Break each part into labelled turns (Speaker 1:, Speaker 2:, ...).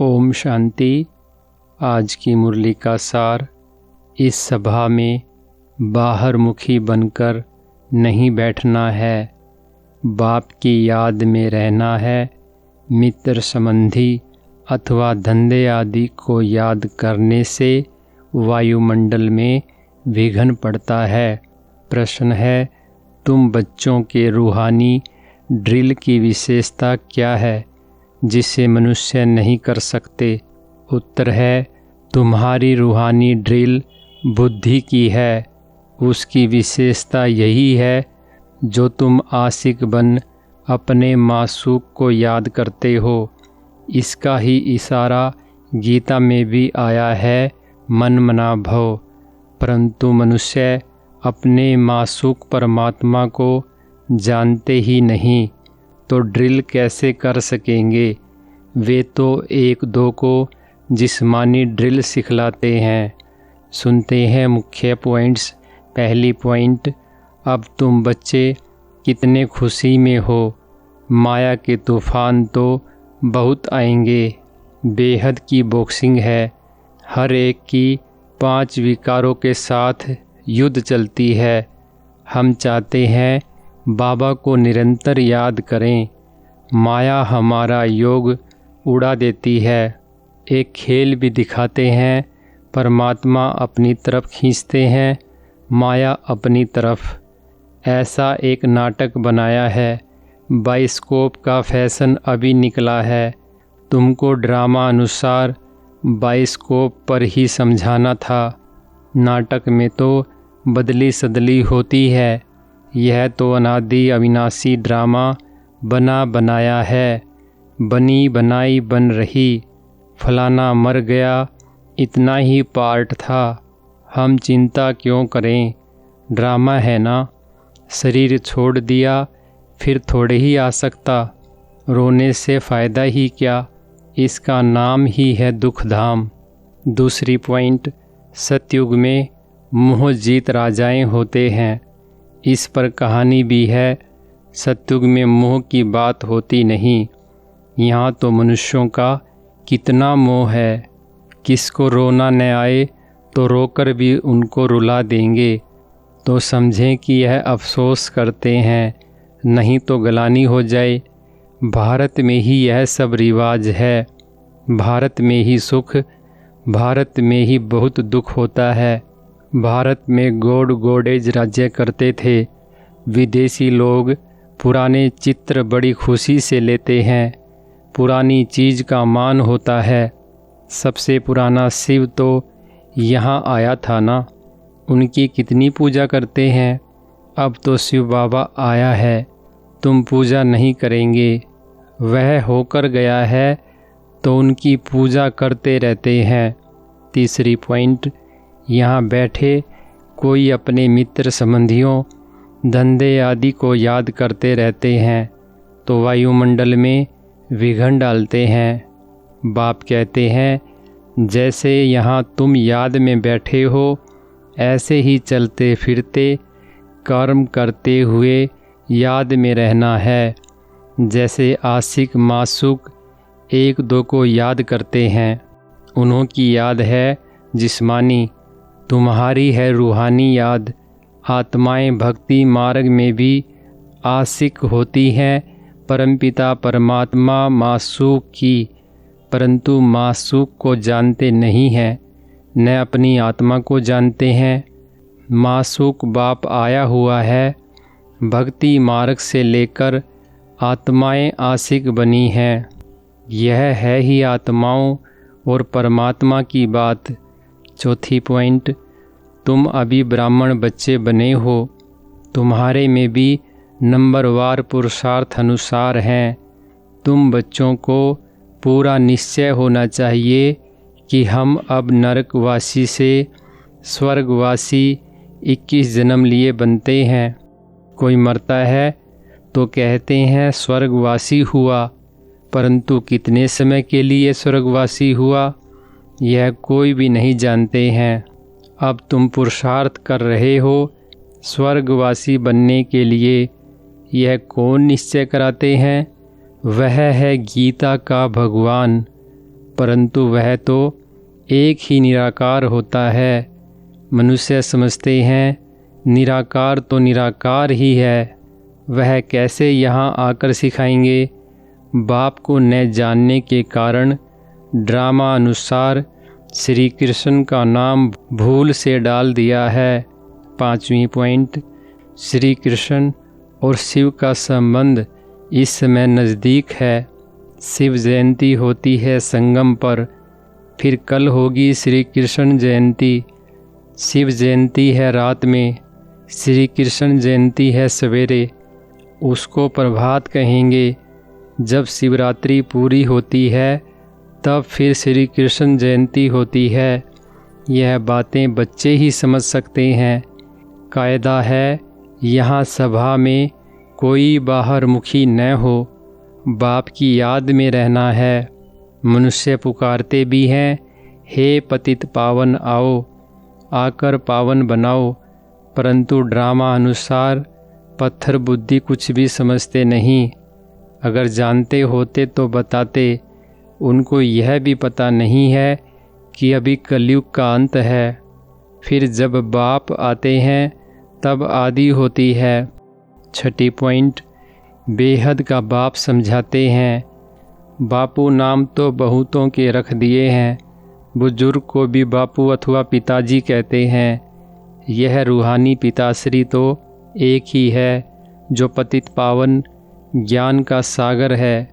Speaker 1: ओम शांति। आज की मुरली का सार, इस सभा में बाहर मुखी बनकर नहीं बैठना है, बाप की याद में रहना है। मित्र संबंधी अथवा धंधे आदि को याद करने से वायुमंडल में विघ्न पड़ता है। प्रश्न है, तुम बच्चों के रूहानी ड्रिल की विशेषता क्या है जिसे मनुष्य नहीं कर सकते? उत्तर है, तुम्हारी रूहानी ड्रिल बुद्धि की है। उसकी विशेषता यही है, जो तुम आशिक बन अपने मासूक को याद करते हो। इसका ही इशारा गीता में भी आया है, मन मना भव। परंतु मनुष्य अपने मासूक परमात्मा को जानते ही नहीं, तो ड्रिल कैसे कर सकेंगे? वे तो एक दो को जिस्मानी ड्रिल सिखलाते हैं। सुनते हैं मुख्य पॉइंट्स। पहली पॉइंट, अब तुम बच्चे कितने खुशी में हो। माया के तूफान तो बहुत आएंगे। बेहद की बॉक्सिंग है। हर एक की 5 विकारों के साथ युद्ध चलती है। हम चाहते हैं बाबा को निरंतर याद करें। माया हमारा योग उड़ा देती है। एक खेल भी दिखाते हैं, परमात्मा अपनी तरफ खींचते हैं, माया अपनी तरफ। ऐसा एक नाटक बनाया है। बाइस्कोप का फैशन अभी निकला है। तुमको ड्रामा अनुसार बाइस्कोप पर ही समझाना था। नाटक में तो बदली सदली होती है। यह तो अनादि अविनाशी ड्रामा बना बनाया है। बनी बनाई बन रही। फलाना मर गया, इतना ही पार्ट था। हम चिंता क्यों करें? ड्रामा है ना। शरीर छोड़ दिया फिर थोड़े ही आ सकता। रोने से फ़ायदा ही क्या? इसका नाम ही है दुख धाम। दूसरी पॉइंट, सतयुग में मोह जीत राजाएं होते हैं। इस पर कहानी भी है। सतयुग में मोह की बात होती नहीं। यहाँ तो मनुष्यों का कितना मोह है। किसको रोना न आए तो रोकर भी उनको रुला देंगे, तो समझें कि यह अफसोस करते हैं, नहीं तो गलानी हो जाए। भारत में ही यह सब रिवाज है। भारत में ही सुख, भारत में ही बहुत दुख होता है। भारत में गॉड गॉडेज राज्य करते थे। विदेशी लोग पुराने चित्र बड़ी खुशी से लेते हैं। पुरानी चीज़ का मान होता है। सबसे पुराना शिव तो यहाँ आया था ना। उनकी कितनी पूजा करते हैं। अब तो शिव बाबा आया है, तुम पूजा नहीं करेंगे। वह होकर गया है तो उनकी पूजा करते रहते हैं। तीसरी पॉइंट, यहाँ बैठे कोई अपने मित्र संबंधियों धंधे आदि को याद करते रहते हैं, तो वायुमंडल में विघ्न डालते हैं। बाप कहते हैं, जैसे यहाँ तुम याद में बैठे हो, ऐसे ही चलते फिरते कर्म करते हुए याद में रहना है। जैसे आशिक मासूक एक दो को याद करते हैं, उन्हों की याद है जिस्मानी, तुम्हारी है रूहानी याद। आत्माएं भक्ति मार्ग में भी आशिक होती हैं परमपिता परमात्मा मासूक की, परंतु मासूक को जानते नहीं हैं, न अपनी आत्मा को जानते हैं। मासूक बाप आया हुआ है। भक्ति मार्ग से लेकर आत्माएं आशिक बनी हैं। यह है ही आत्माओं और परमात्मा की बात। चौथी पॉइंट, तुम अभी ब्राह्मण बच्चे बने हो। तुम्हारे में भी नंबरवार पुरुषार्थ अनुसार हैं। तुम बच्चों को पूरा निश्चय होना चाहिए कि हम अब नरकवासी से स्वर्गवासी 21 जन्म लिए बनते हैं। कोई मरता है तो कहते हैं स्वर्गवासी हुआ, परंतु कितने समय के लिए स्वर्गवासी हुआ यह कोई भी नहीं जानते हैं। अब तुम पुरुषार्थ कर रहे हो स्वर्गवासी बनने के लिए। यह कौन निश्चय कराते हैं? वह है गीता का भगवान। परंतु वह तो एक ही निराकार होता है। मनुष्य समझते हैं निराकार तो निराकार ही है, वह कैसे यहाँ आकर सिखाएंगे। बाप को न जानने के कारण ड्रामा अनुसार श्री कृष्ण का नाम भूल से डाल दिया है। 5वीं पॉइंट, श्री कृष्ण और शिव का संबंध इस समय नज़दीक है। शिव जयंती होती है संगम पर, फिर कल होगी श्री कृष्ण जयंती। शिव जयंती है रात में, श्री कृष्ण जयंती है सवेरे। उसको प्रभात कहेंगे। जब शिवरात्रि पूरी होती है तब फिर श्री कृष्ण जयंती होती है। यह बातें बच्चे ही समझ सकते हैं। कायदा है यहाँ सभा में कोई बाहर मुखी न हो, बाप की याद में रहना है। मनुष्य पुकारते भी हैं, हे पतित पावन आओ, आकर पावन बनाओ, परंतु ड्रामा अनुसार पत्थर बुद्धि कुछ भी समझते नहीं। अगर जानते होते तो बताते। उनको यह भी पता नहीं है कि अभी कलयुग का अंत है, फिर जब बाप आते हैं तब आदि होती है। 6ठी पॉइंट, बेहद का बाप समझाते हैं। बापू नाम तो बहुतों के रख दिए हैं, बुजुर्ग को भी बापू अथवा पिताजी कहते हैं। यह रूहानी पिताश्री तो एक ही है जो पतित पावन ज्ञान का सागर है।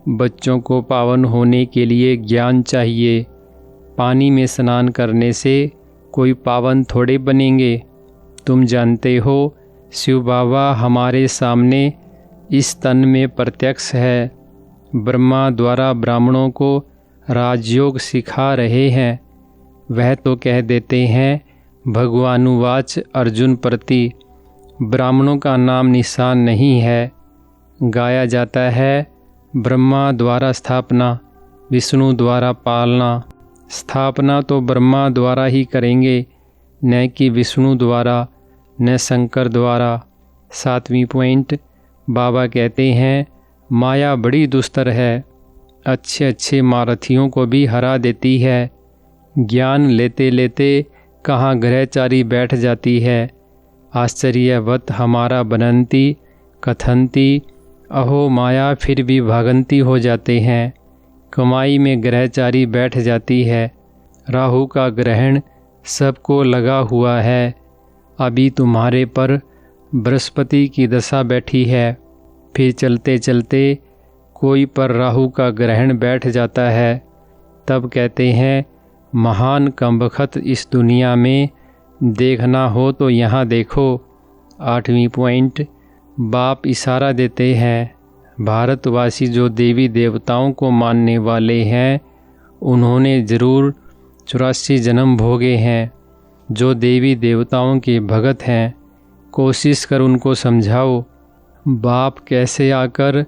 Speaker 1: बच्चों को पावन होने के लिए ज्ञान चाहिए। पानी में स्नान करने से कोई पावन थोड़े बनेंगे। तुम जानते हो शिव बाबा हमारे सामने इस तन में प्रत्यक्ष है। ब्रह्मा द्वारा ब्राह्मणों को राजयोग सिखा रहे हैं। वह तो कह देते हैं भगवानुवाच अर्जुन प्रति, ब्राह्मणों का नाम निशान नहीं है। गाया जाता है ब्रह्मा द्वारा स्थापना, विष्णु द्वारा पालना। स्थापना तो ब्रह्मा द्वारा ही करेंगे, न कि विष्णु द्वारा, न शंकर द्वारा। 7वीं पॉइंट, बाबा कहते हैं माया बड़ी दुस्तर है, अच्छे अच्छे महारथियों को भी हरा देती है। ज्ञान लेते लेते कहाँ ग्रहचारी बैठ जाती है। आश्चर्यवत हमारा बनंती कथंती, अहो माया फिर भी भागंती हो जाते हैं। कमाई में ग्रहचारी बैठ जाती है। राहु का ग्रहण सबको लगा हुआ है। अभी तुम्हारे पर बृहस्पति की दशा बैठी है, फिर चलते चलते कोई पर राहु का ग्रहण बैठ जाता है। तब कहते हैं महान कमबख्त इस दुनिया में, देखना हो तो यहाँ देखो। 8वीं पॉइंट, बाप इशारा देते हैं भारतवासी जो देवी देवताओं को मानने वाले हैं उन्होंने ज़रूर 84 जन्म भोगे हैं। जो देवी देवताओं के भगत हैं कोशिश कर उनको समझाओ। बाप कैसे आकर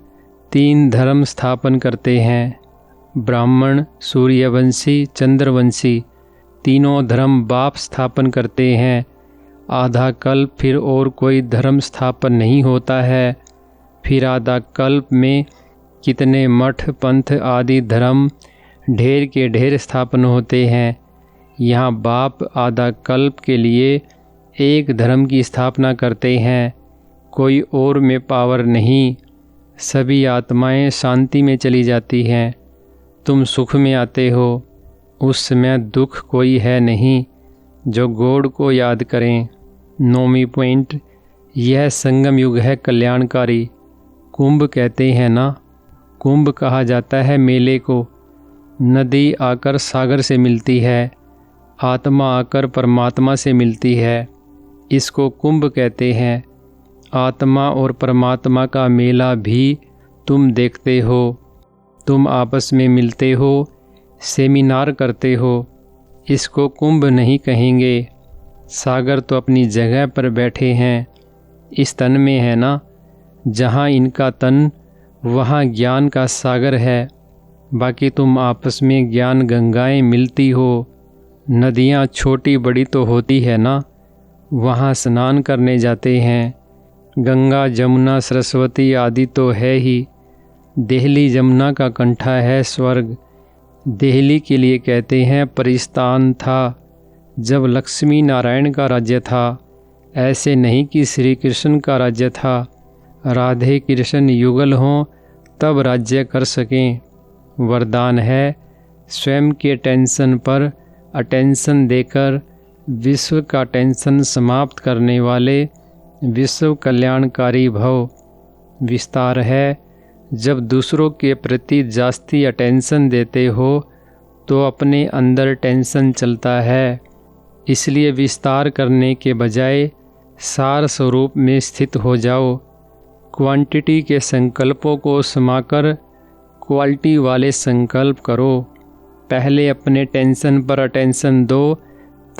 Speaker 1: 3 धर्म स्थापन करते हैं, ब्राह्मण, सूर्यवंशी, चंद्रवंशी। तीनों धर्म बाप स्थापन करते हैं। आधा कल्प फिर और कोई धर्म स्थापन नहीं होता है। फिर आधा कल्प में कितने मठ पंथ आदि धर्म ढेर के ढेर स्थापन होते हैं। यहाँ बाप आधा कल्प के लिए एक धर्म की स्थापना करते हैं, कोई और में पावर नहीं। सभी आत्माएं शांति में चली जाती हैं। तुम सुख में आते हो, उस समय दुख कोई है नहीं जो गॉड को याद करें। 9वीं पॉइंट, यह संगम युग है कल्याणकारी। कुंभ कहते हैं ना, कुंभ कहा जाता है मेले को। नदी आकर सागर से मिलती है, आत्मा आकर परमात्मा से मिलती है, इसको कुंभ कहते हैं। आत्मा और परमात्मा का मेला भी तुम देखते हो। तुम आपस में मिलते हो, सेमिनार करते हो, इसको कुंभ नहीं कहेंगे। सागर तो अपनी जगह पर बैठे हैं, इस तन में है ना। जहाँ इनका तन वहाँ ज्ञान का सागर है। बाकी तुम आपस में ज्ञान गंगाएं मिलती हो। नदियाँ छोटी बड़ी तो होती है ना, वहाँ स्नान करने जाते हैं। गंगा जमुना सरस्वती आदि तो है ही। देहली जमुना का कंठा है स्वर्ग। दिल्ली के लिए कहते हैं परिस्तान था जब लक्ष्मी नारायण का राज्य था, ऐसे नहीं कि श्री कृष्ण का राज्य था। राधे कृष्ण युगल हों तब राज्य कर सकें। वरदान है स्वयं के टेंशन पर अटेंशन देकर विश्व का टेंशन समाप्त करने वाले विश्व कल्याणकारी भव। विस्तार है जब दूसरों के प्रति जास्ती अटेंशन देते हो तो अपने अंदर टेंशन चलता है। इसलिए विस्तार करने के बजाय सार स्वरूप में स्थित हो जाओ। क्वांटिटी के संकल्पों को समाकर क्वालिटी वाले संकल्प करो। पहले अपने टेंशन पर अटेंशन दो,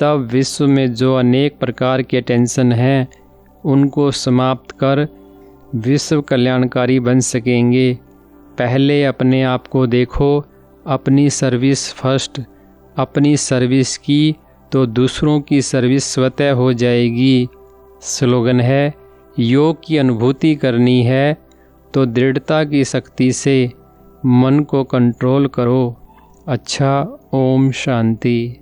Speaker 1: तब विश्व में जो अनेक प्रकार के टेंशन हैं उनको समाप्त कर विश्व कल्याणकारी बन सकेंगे। पहले अपने आप को देखो, अपनी सर्विस फर्स्ट। अपनी सर्विस की तो दूसरों की सर्विस स्वतः हो जाएगी। स्लोगन है योग की अनुभूति करनी है तो दृढ़ता की शक्ति से मन को कंट्रोल करो। अच्छा, ओम शांति।